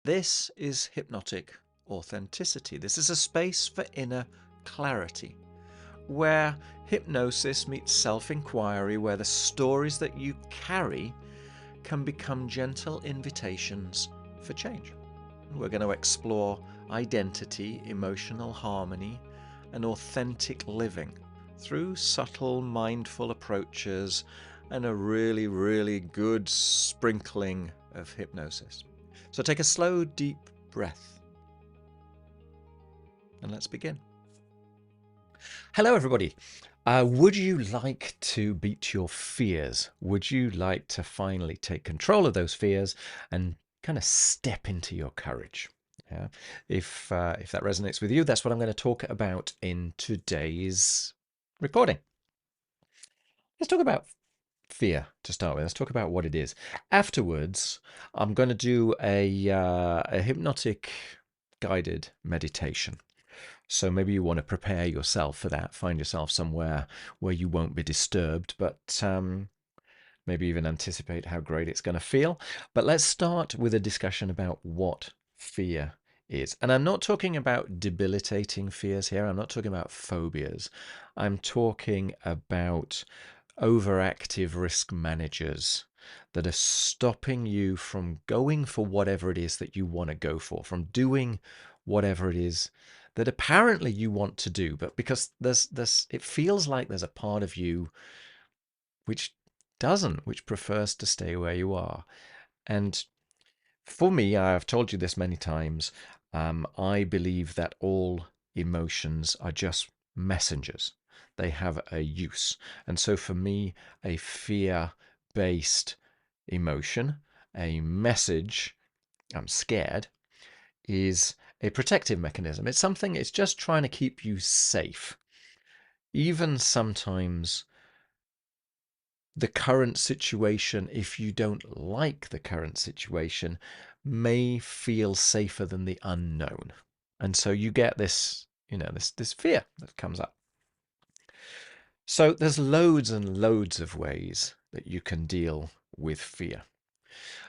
This is hypnotic authenticity. This is a space for inner clarity, where hypnosis meets self-inquiry, where the stories that you carry can become gentle invitations for change. We're going to explore identity, emotional harmony, and authentic living through subtle, mindful approaches and a really, really good sprinkling of hypnosis. So take a slow, deep breath and let's begin. Hello, everybody. Would you like to beat your fears? Would you like to finally take control of those fears and kind of step into your courage? Yeah. If that resonates with you, that's what I'm going to talk about in today's recording. Let's talk about fear to start with. Let's talk about what it is. Afterwards, I'm going to do a hypnotic guided meditation. So maybe you want to prepare yourself for that. Find yourself somewhere where you won't be disturbed, but maybe even anticipate how great it's going to feel. But let's start with a discussion about what fear is. And I'm not talking about debilitating fears here. I'm not talking about phobias. I'm talking about overactive risk managers that are stopping you from going for whatever it is that you want to go for, from doing whatever it is that apparently you want to do, but because it feels like there's a part of you which doesn't, which prefers to stay where you are. And for me, I've told you this many times, I believe that all emotions are just messengers. They have a use. And so for me, a fear-based emotion, a message, I'm scared, is a protective mechanism. It's just trying to keep you safe. Even sometimes the current situation, if you don't like the current situation, may feel safer than the unknown. And so you get this, this fear that comes up. So there's loads and loads of ways that you can deal with fear.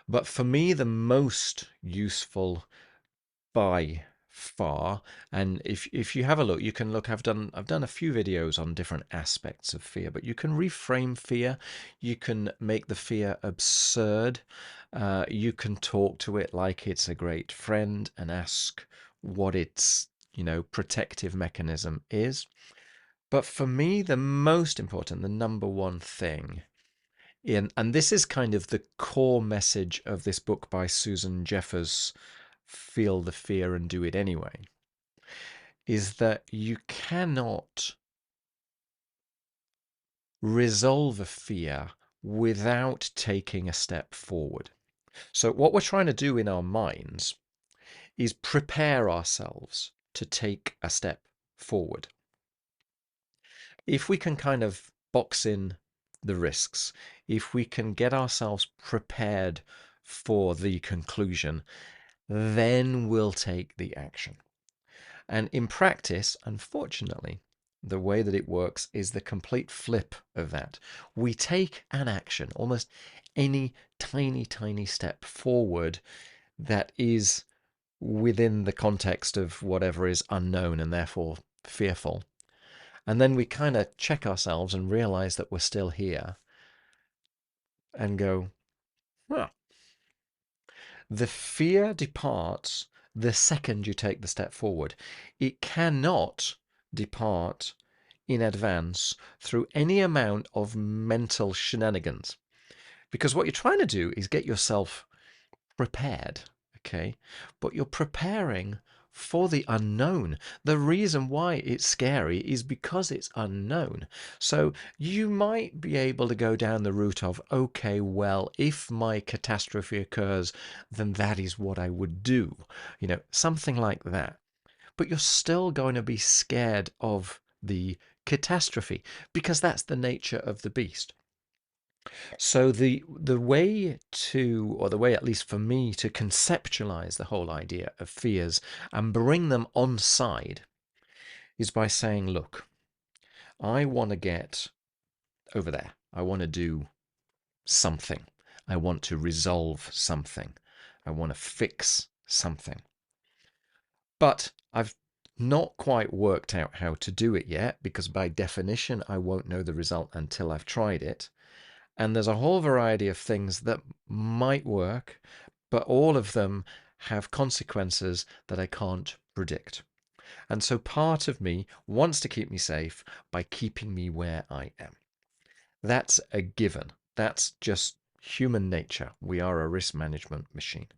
But for me, the most useful by far, and if you have a look, you can look, I've done a few videos on different aspects of fear, but you can reframe fear, you can make the fear absurd, you can talk to it like it's a great friend and ask what its protective mechanism is. But for me, the most important, the number one thing, and this is kind of the core message of this book by Susan Jeffers, Feel the Fear and Do It Anyway, is that you cannot resolve a fear without taking a step forward. So what we're trying to do in our minds is prepare ourselves to take a step forward. If we can kind of box in the risks, if we can get ourselves prepared for the conclusion, then we'll take the action. And in practice, unfortunately, the way that it works is the complete flip of that. We take an action, almost any tiny, tiny step forward that is within the context of whatever is unknown and therefore fearful. And then we kind of check ourselves and realize that we're still here and go, well, the fear departs the second you take the step forward. It cannot depart in advance through any amount of mental shenanigans. Because what you're trying to do is get yourself prepared, okay? But you're preparing for the unknown. The reason why it's scary is because it's unknown. So you might be able to go down the route of, okay, well, if my catastrophe occurs, then that is what I would do. Something like that. But you're still going to be scared of the catastrophe because that's the nature of the beast. So the way to, or the way at least for me to conceptualize the whole idea of fears and bring them on side is by saying, look, I want to get over there. I want to do something. I want to resolve something. I want to fix something. But I've not quite worked out how to do it yet, because by definition, I won't know the result until I've tried it. And there's a whole variety of things that might work, but all of them have consequences that I can't predict. And so part of me wants to keep me safe by keeping me where I am. That's a given. That's just human nature. We are a risk management machine.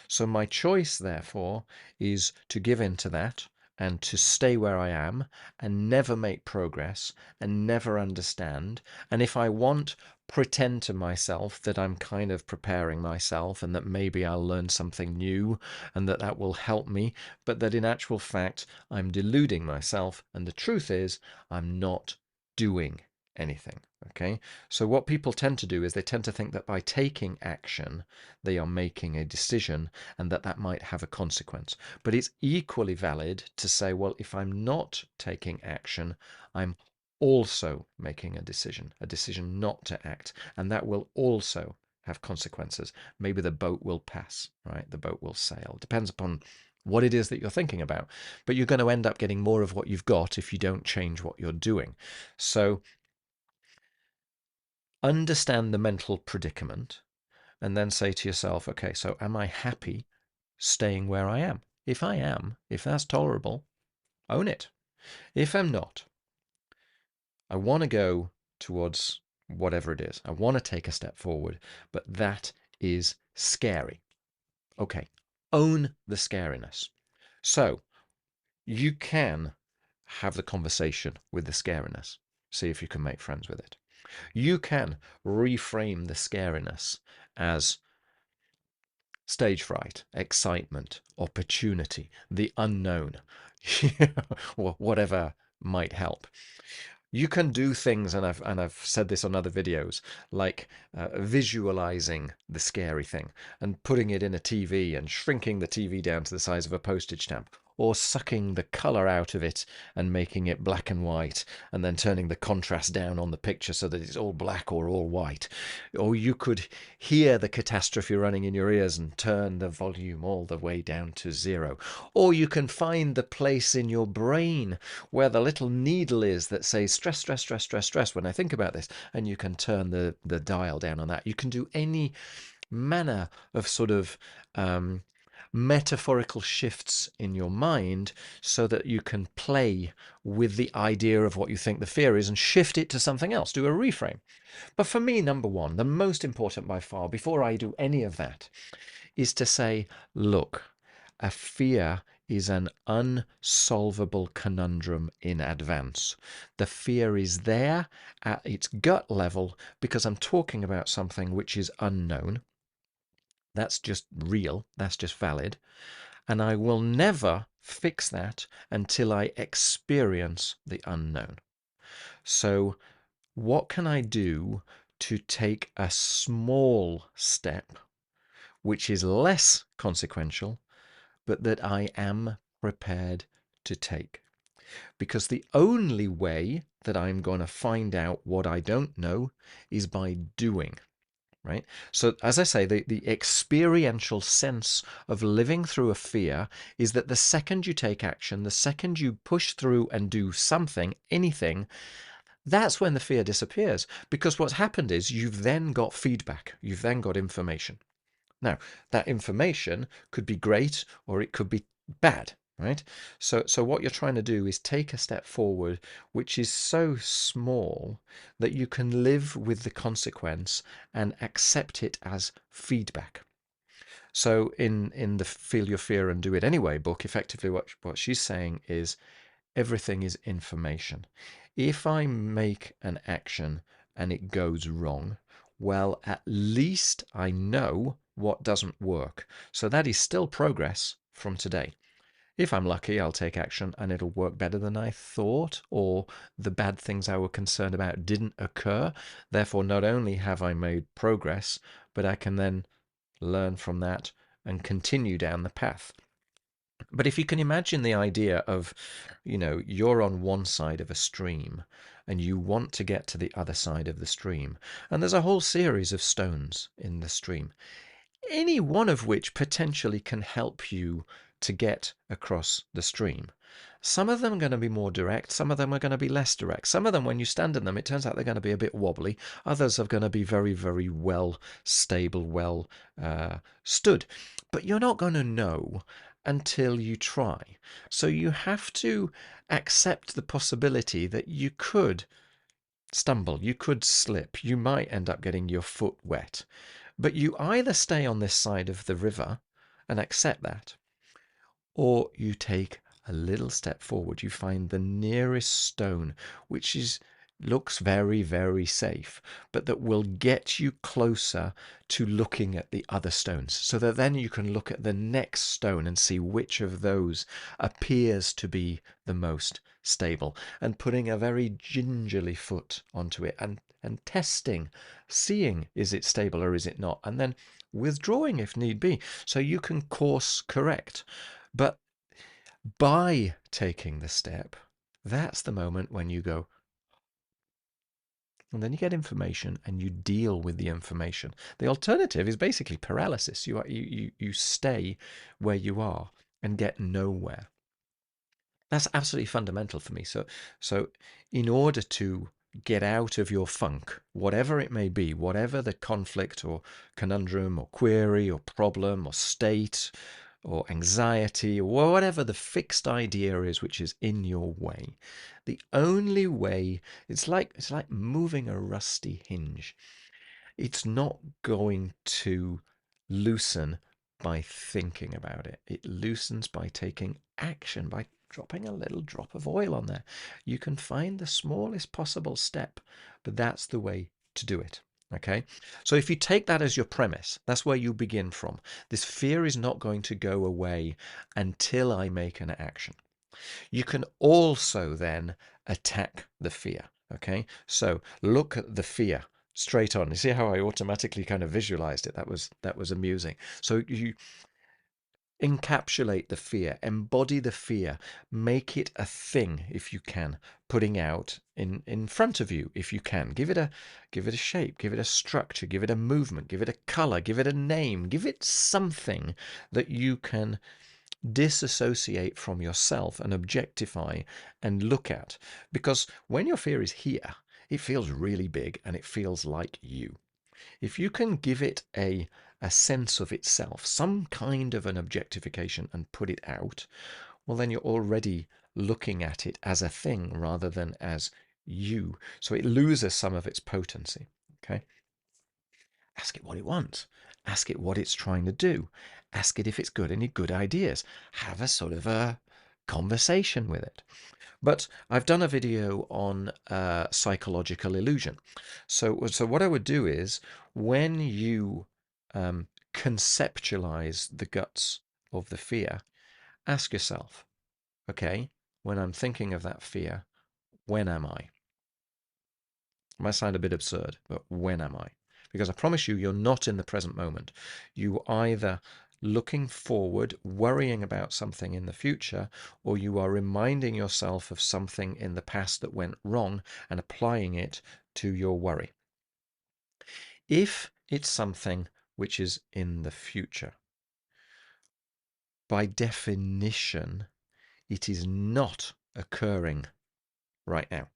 So my choice, therefore, is to give in to that and to stay where I am and never make progress and never understand. And if I want, pretend to myself that I'm kind of preparing myself and that maybe I'll learn something new and that that will help me, but that in actual fact, I'm deluding myself. And the truth is, I'm not doing anything. Okay, so what people tend to do is they tend to think that by taking action, they are making a decision and that that might have a consequence. But it's equally valid to say, well, if I'm not taking action, I'm also making a decision not to act, and that will also have consequences. Maybe the boat will pass, right? The boat will sail. Depends upon what it is that you're thinking about. But you're going to end up getting more of what you've got if you don't change what you're doing. So understand the mental predicament and then say to yourself, okay, so am I happy staying where I am? If I am, if that's tolerable, own it. If I'm not, I want to go towards whatever it is. I want to take a step forward, but that is scary. Okay, own the scariness. So you can have the conversation with the scariness. See if you can make friends with it. You can reframe the scariness as stage fright, excitement, opportunity, the unknown, or whatever might help. You can do things, and I've said this on other videos, like visualizing the scary thing and putting it in a TV and shrinking the TV down to the size of a postage stamp, or sucking the color out of it and making it black and white, and then turning the contrast down on the picture so that it's all black or all white. Or you could hear the catastrophe running in your ears and turn the volume all the way down to 0. Or you can find the place in your brain where the little needle is that says stress, stress, stress, stress, stress when I think about this, and you can turn the dial down on that. You can do any manner of sort of metaphorical shifts in your mind so that you can play with the idea of what you think the fear is and shift it to something else, do a reframe. But for me, number one, the most important by far, before I do any of that, is to say, look, a fear is an unsolvable conundrum in advance. The fear is there at its gut level because I'm talking about something which is unknown. That's just real, that's just valid. And I will never fix that until I experience the unknown. So, what can I do to take a small step, which is less consequential, but that I am prepared to take? Because the only way that I'm going to find out what I don't know is by doing. Right? So, as I say, the experiential sense of living through a fear is that the second you take action, the second you push through and do something, anything, that's when the fear disappears. Because what's happened is you've then got feedback, you've then got information. Now, that information could be great or it could be bad, right? So what you're trying to do is take a step forward, which is so small that you can live with the consequence and accept it as feedback. So in the Feel Your Fear and Do It Anyway book, effectively what she's saying is everything is information. If I make an action and it goes wrong, well, at least I know what doesn't work. So that is still progress from today. If I'm lucky, I'll take action and it'll work better than I thought, or the bad things I were concerned about didn't occur. Therefore, not only have I made progress, but I can then learn from that and continue down the path. But if you can imagine the idea of, you're on one side of a stream and you want to get to the other side of the stream, and there's a whole series of stones in the stream. any one of which potentially can help you to get across the stream. Some of them are going to be more direct, some of them are going to be less direct. Some of them, when you stand in them, it turns out they're going to be a bit wobbly. Others are going to be very, very well stable, well stood. But you're not going to know until you try. So you have to accept the possibility that you could stumble, you could slip, you might end up getting your foot wet. But you either stay on this side of the river and accept that, or you take a little step forward. You find the nearest stone, which looks very, very safe, but that will get you closer to looking at the other stones, so that then you can look at the next stone and see which of those appears to be the most stable, and putting a very gingerly foot onto it and testing, seeing is it stable or is it not, and then withdrawing if need be, so you can course correct. But by taking the step, that's the moment when you go, and then you get information and you deal with the information. The alternative is basically paralysis. You stay where you are and get nowhere. That's absolutely fundamental for me. So in order to get out of your funk, whatever it may be, whatever the conflict or conundrum or query or problem or state or anxiety or whatever the fixed idea is which is in your way, the only way, it's like moving a rusty hinge. It's not going to loosen by thinking about it. It loosens by taking action, by dropping a little drop of oil on there. You can find the smallest possible step, but that's the way to do it. Okay, so if you take that as your premise, that's where you begin from. This fear is not going to go away until I make an action. You can also then attack the fear. Okay, so look at the fear straight on. You see how I automatically kind of visualized it? That was amusing. So you encapsulate the fear, embody the fear, make it a thing if you can, putting out in front of you if you can. Give it a shape, give it a structure, give it a movement, give it a color, give it a name, give it something that you can disassociate from yourself and objectify and look at. Because when your fear is here, it feels really big and it feels like you. If you can give it a sense of itself, some kind of an objectification, and put it out, well, then you're already looking at it as a thing rather than as you. So it loses some of its potency. Okay? Ask it what it wants. Ask it what it's trying to do. Ask it if it's got any good ideas. Have a sort of a conversation with it. But I've done a video on psychological illusion. So what I would do is, when you conceptualize the guts of the fear, ask yourself, okay, when I'm thinking of that fear, when am I? It might sound a bit absurd, but when am I? Because I promise you, you're not in the present moment. You are either looking forward, worrying about something in the future, or you are reminding yourself of something in the past that went wrong and applying it to your worry. If it's something which is in the future, by definition, it is not occurring right now.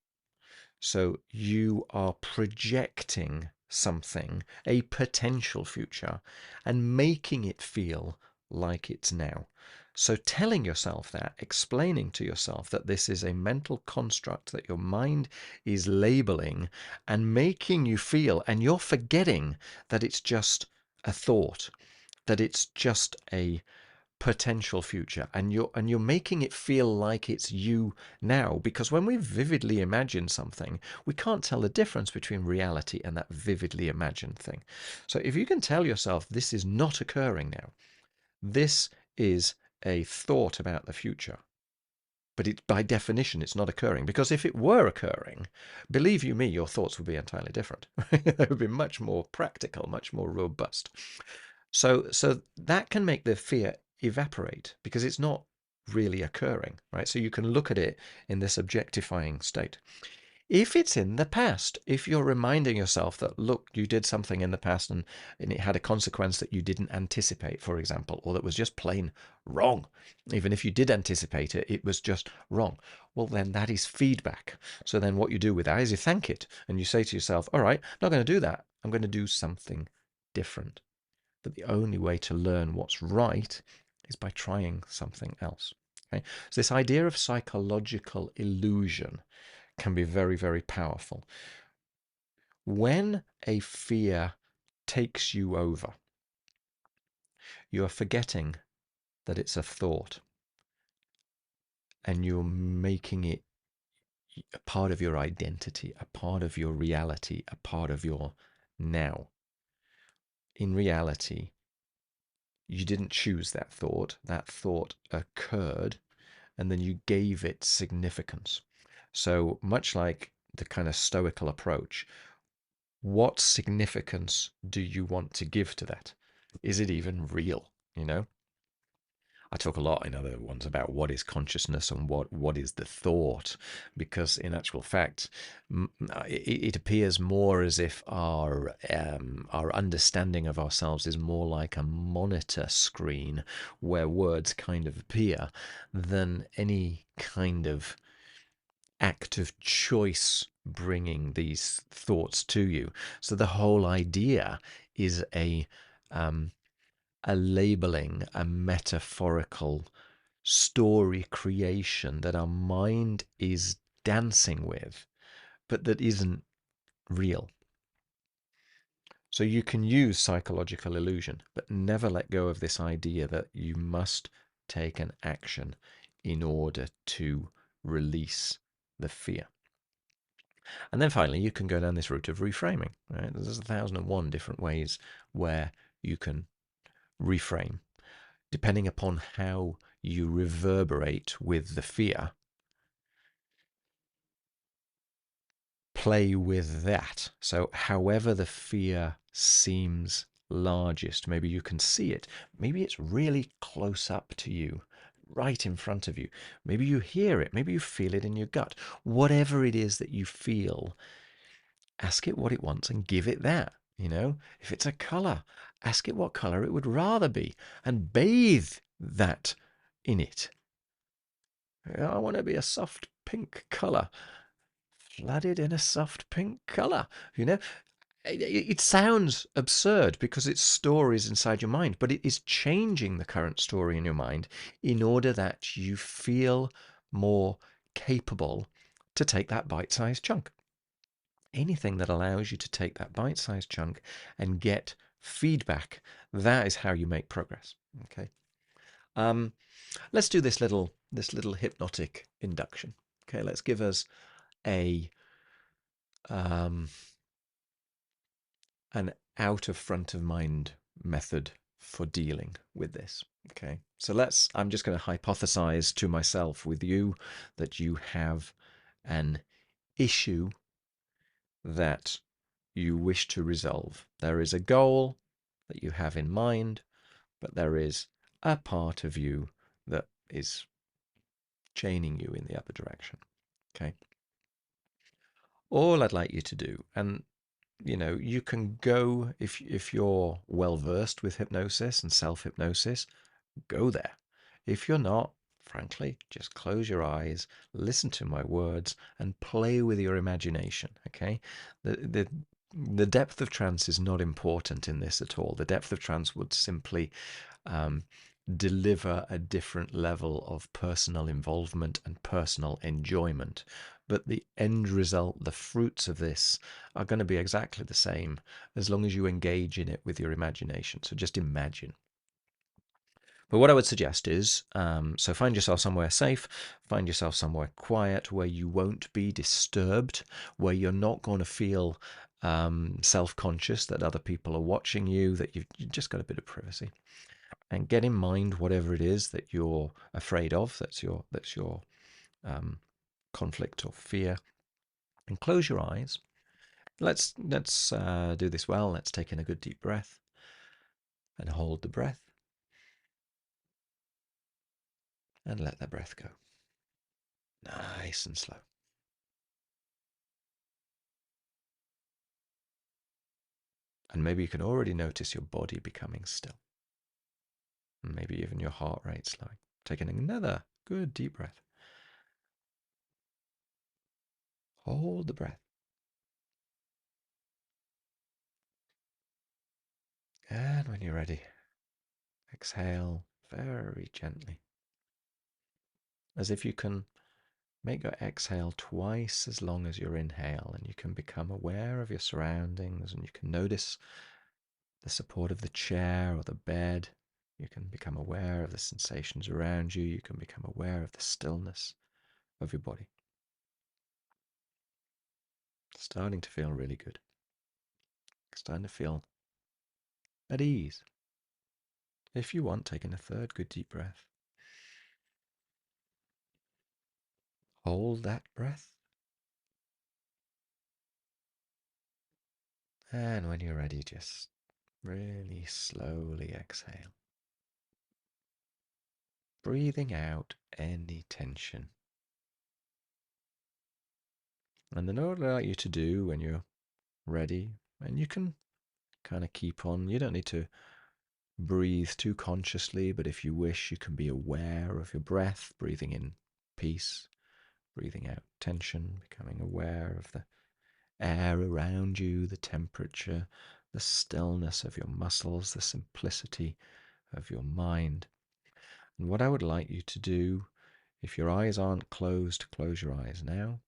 So you are projecting something, a potential future, and making it feel like it's now. So telling yourself that, explaining to yourself that this is a mental construct that your mind is labeling and making you feel, and you're forgetting that it's just a thought, that it's just a potential future, and you're making it feel like it's you now, because when we vividly imagine something, we can't tell the difference between reality and that vividly imagined thing. So if you can tell yourself this is not occurring now, this is a thought about the future, but by definition it's not occurring, because if it were occurring, believe you me, your thoughts would be entirely different. They would be much more practical, much more robust. So that can make the fear evaporate, because it's not really occurring, right? So you can look at it in this objectifying state. If it's in the past, if you're reminding yourself that, look, you did something in the past and it had a consequence that you didn't anticipate, for example, or that was just plain wrong. Even if you did anticipate it, it was just wrong. Well, then that is feedback. So then what you do with that is you thank it and you say to yourself, all right, I'm not going to do that. I'm going to do something different. But the only way to learn what's right is by trying something else. Okay? So this idea of psychological illusion can be very, very powerful. When a fear takes you over, you are forgetting that it's a thought and you're making it a part of your identity, a part of your reality, a part of your now. In reality, you didn't choose that thought occurred, and then you gave it significance. So, much like the kind of stoical approach, what significance do you want to give to that? Is it even real? You know, I talk a lot in other ones about what is consciousness and what is the thought, because in actual fact, it appears more as if our understanding of ourselves is more like a monitor screen where words kind of appear than any kind of act of choice bringing these thoughts to you. So the whole idea is um, a labeling, a metaphorical story creation that our mind is dancing with, but that isn't real. So you can use psychological illusion, but never let go of this idea that you must take an action in order to release the fear. And then finally, you can go down this route of reframing. Right? There's 1,001 different ways where you can reframe, depending upon how you reverberate with the fear. Play with that. So, however the fear seems largest, maybe you can see it. Maybe it's really close up to you, right in front of you. Maybe you hear it. Maybe you feel it in your gut. Whatever it is that you feel, ask it what it wants and give it that. You know, if it's a color, ask it what color it would rather be and bathe that in it. I want to be a soft pink color. Flood it in a soft pink color. You know, it sounds absurd because it's stories inside your mind, but it is changing the current story in your mind in order that you feel more capable to take that bite-sized chunk. Anything that allows you to take that bite-sized chunk and get feedback, that is how you make progress. Okay. Um, let's do this little hypnotic induction. Okay, let's give us a um, an out of front of mind method for dealing with this. Okay, so I'm just going to hypothesize to myself with you that you have an issue that you wish to resolve. There is a goal that you have in mind, but there is a part of you that is chaining you in the other direction. Okay. All I'd like you to do, and you can go if you're well versed with hypnosis and self-hypnosis, go there. If you're not, frankly, just close your eyes, listen to my words, and play with your imagination. Okay, the depth of trance is not important in this at all. The depth of trance would simply um, deliver a different level of personal involvement and personal enjoyment. But the end result, the fruits of this, are going to be exactly the same as long as you engage in it with your imagination. So just imagine. But what I would suggest is, so find yourself somewhere safe, find yourself somewhere quiet where you won't be disturbed, where you're not going to feel self-conscious that other people are watching you, that you've just got a bit of privacy. And get in mind whatever it is that you're afraid of, that's your conflict or fear, and close your eyes. Let's do this well. Let's take in a good deep breath and hold the breath and let that breath go. Nice and slow. And maybe you can already notice your body becoming still. And maybe even your heart rate slowing. Taking another good deep breath. Hold the breath. And when you're ready, exhale very gently. As if you can make your exhale twice as long as your inhale, and you can become aware of your surroundings, and you can notice the support of the chair or the bed. You can become aware of the sensations around you. You can become aware of the stillness of your body. Starting to feel really good. Starting to feel at ease. If you want, taking a third good deep breath. Hold that breath. And when you're ready, just really slowly exhale. Breathing out any tension. And then what I'd like you to do when you're ready, and you can kind of keep on, you don't need to breathe too consciously, but if you wish, you can be aware of your breath, breathing in peace, breathing out tension, becoming aware of the air around you, the temperature, the stillness of your muscles, the simplicity of your mind. And what I would like you to do, if your eyes aren't closed, close your eyes now.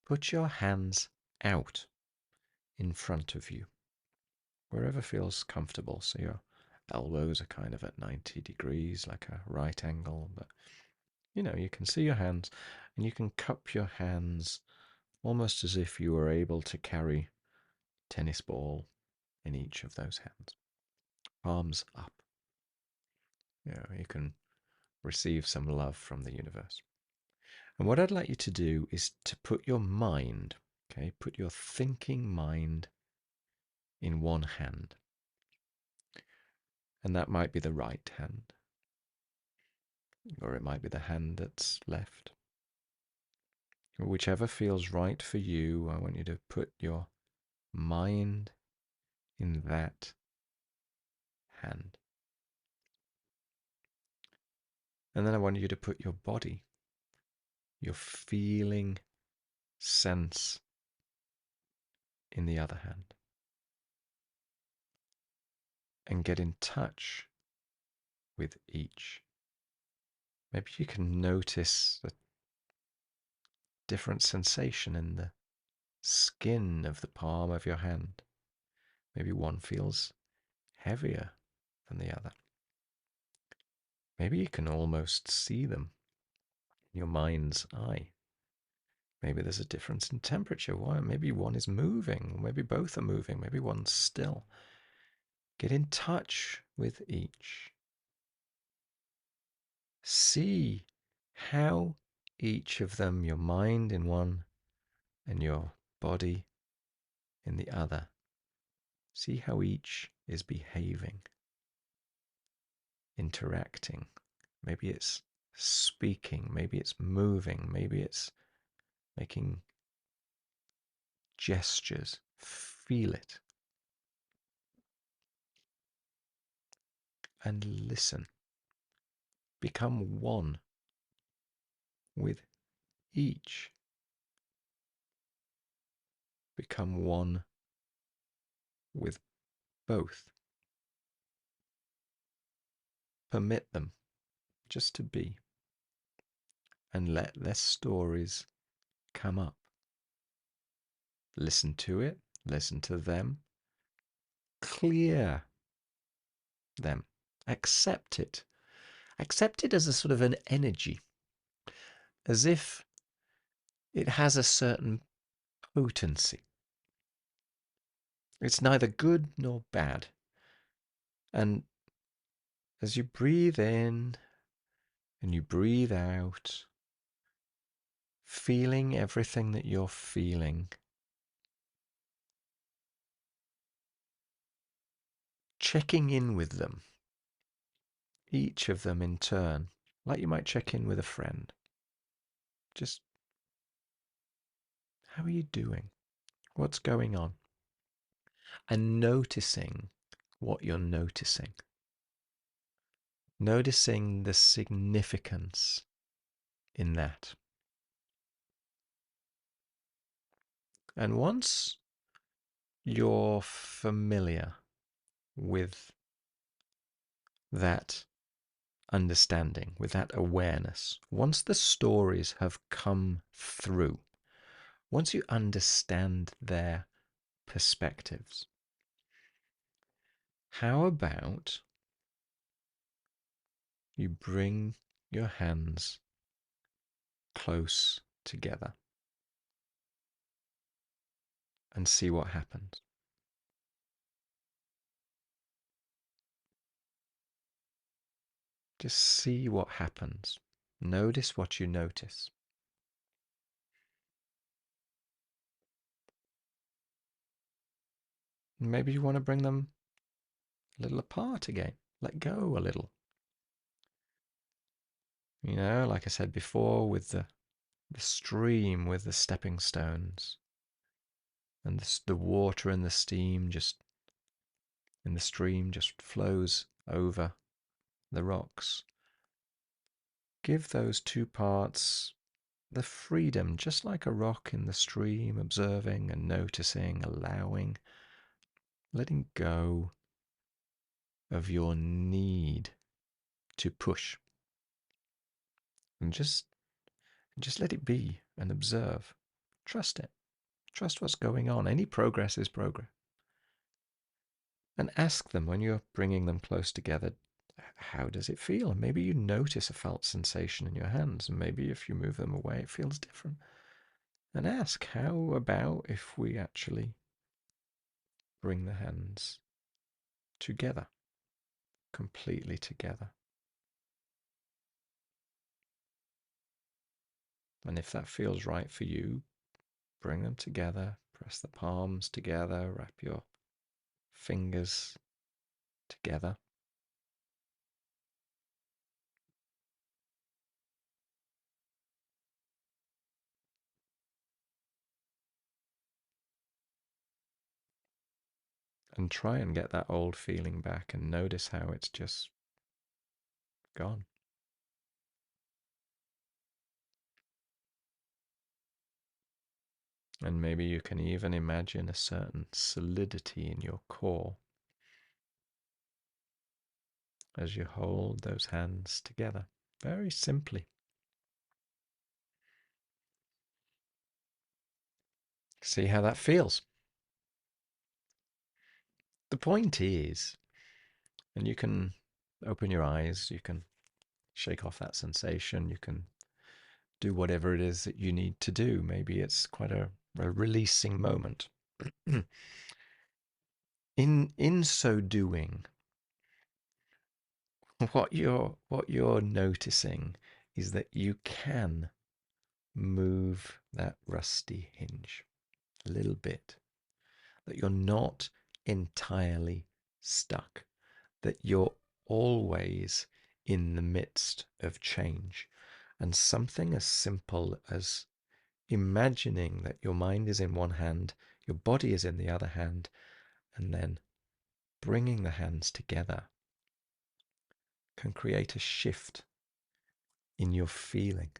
Put your hands out in front of you, wherever feels comfortable. So your elbows are kind of at 90 degrees, like a right angle, but you can see your hands, and you can cup your hands almost as if you were able to carry a tennis ball in each of those hands. Palms up. You can receive some love from the universe. And what I'd like you to do is to put your mind, okay, put your thinking mind in one hand. And that might be the right hand, or it might be the hand that's left. Whichever feels right for you, I want you to put your mind in that hand. And then I want you to put your body, your feeling sense in the other hand. And get in touch with each. Maybe you can notice a different sensation in the skin of the palm of your hand. Maybe one feels heavier than the other. Maybe you can almost see them in your mind's eye. Maybe there's a difference in temperature. Maybe one is moving, maybe both are moving, maybe one's still. Get in touch with each. See how each of them, your mind in one and your body in the other, see how each is behaving, interacting. Maybe it's speaking, maybe it's moving, maybe it's making gestures. Feel it. And listen. Become one with each. Become one with both. Permit them just to be. And let their stories come up. Listen to it. Listen to them. Clear them. Accept it. Accept it as a sort of an energy, as if it has a certain potency. It's neither good nor bad. And as you breathe in and you breathe out, feeling everything that you're feeling, checking in with them, each of them in turn, like you might check in with a friend. Just, how are you doing? What's going on? and noticing what you're noticing. Noticing the significance in that. And once you're familiar with that understanding, with that awareness, once the stories have come through, once you understand their perspectives, how about you bring your hands close together and see what happens? Just see what happens. Notice what you notice. Maybe you want to bring them a little apart again. Let go a little. You know, like I said before, with the stream, with the stepping stones, and the water and the steam just in the stream just flows over the rocks. Give those two parts the freedom, just like a rock in the stream, observing and noticing, allowing, letting go of your need to push, and just let it be and observe. Trust it. Trust what's going on. Any progress is progress. And ask them when you're bringing them close together, how does it feel? And maybe you notice a felt sensation in your hands, and maybe if you move them away, it feels different. And ask, how about if we actually bring the hands together, completely together? And if that feels right for you, bring them together, press the palms together, wrap your fingers together. And try and get that old feeling back and notice how it's just gone. And maybe you can even imagine a certain solidity in your core as you hold those hands together, very simply. See how that feels. The point is, and you can open your eyes, you can shake off that sensation, you can do whatever it is that you need to do. Maybe it's quite a releasing moment. In so doing, what you're noticing is that you can move that rusty hinge a little bit, that you're not entirely stuck, that you're always in the midst of change. And something as simple as imagining that your mind is in one hand, your body is in the other hand, and then bringing the hands together can create a shift in your feeling.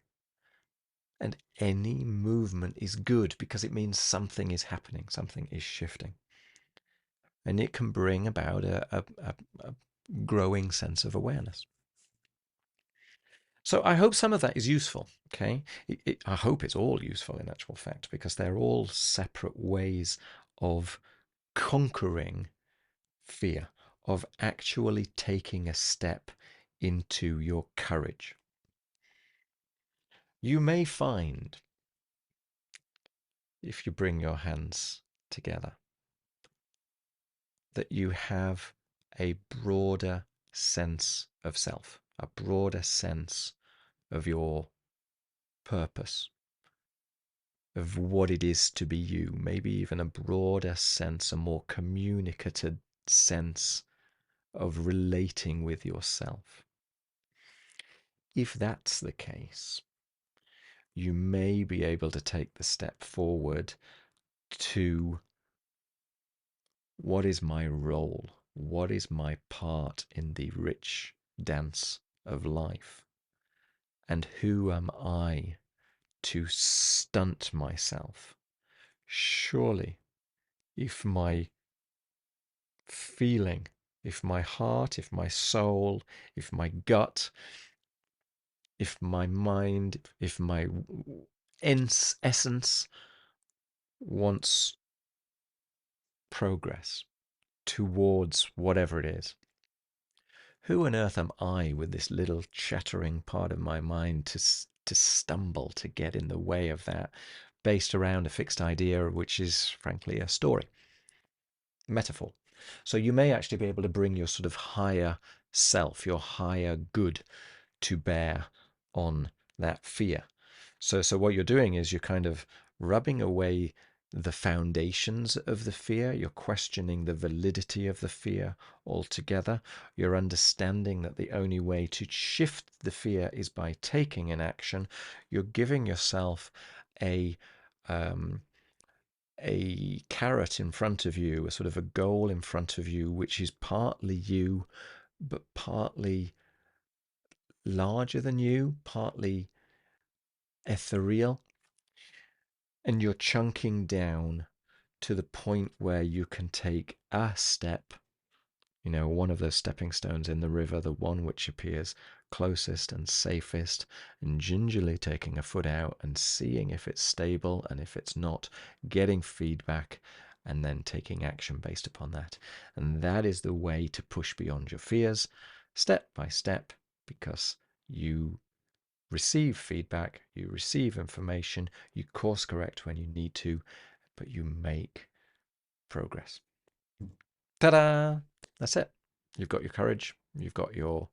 And any movement is good because it means something is happening, something is shifting. And it can bring about a growing sense of awareness. So I hope some of that is useful, okay? I hope it's all useful in actual fact, because they're all separate ways of conquering fear, of actually taking a step into your courage. You may find, if you bring your hands together, that you have a broader sense of self, a broader sense of your purpose, of what it is to be you, maybe even a broader sense, a more communicative sense of relating with yourself. If that's the case, you may be able to take the step forward to What is my role? What is my part in the rich dance of life? And who am I to stunt myself? Surely, if my feeling, if my heart, if my soul, if my gut, if my mind, if my essence wants progress towards whatever it is, who on earth am I with this little chattering part of my mind to stumble, to get in the way of that, based around a fixed idea, which is frankly a story, metaphor. So you may actually be able to bring your sort of higher self, your higher good, to bear on that fear. So what you're doing is you're kind of rubbing away the foundations of the fear. You're questioning the validity of the fear altogether. You're understanding that the only way to shift the fear is by taking an action. You're giving yourself a carrot in front of you, a sort of a goal in front of you, which is partly you, but partly larger than you, partly ethereal. And you're chunking down to the point where you can take a step, one of those stepping stones in the river, the one which appears closest and safest, and gingerly taking a foot out and seeing if it's stable, and if it's not, getting feedback and then taking action based upon that. And that is the way to push beyond your fears, step by step, because you receive feedback, you receive information, you course correct when you need to, but you make progress. Ta-da! That's it. You've got your courage, you've got your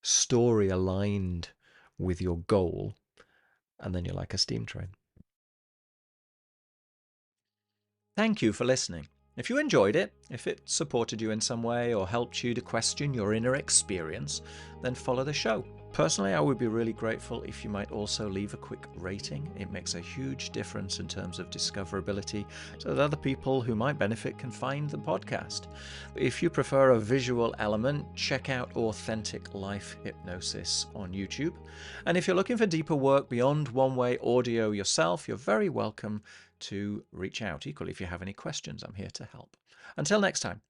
story aligned with your goal, and then you're like a steam train. Thank you for listening. If you enjoyed it, if it supported you in some way or helped you to question your inner experience, then follow the show. Personally, I would be really grateful if you might also leave a quick rating. It makes a huge difference in terms of discoverability so that other people who might benefit can find the podcast. If you prefer a visual element, check out Authentic Life Hypnosis on YouTube. And if you're looking for deeper work beyond one-way audio yourself, you're very welcome to reach out. Equally, if you have any questions, I'm here to help. Until next time.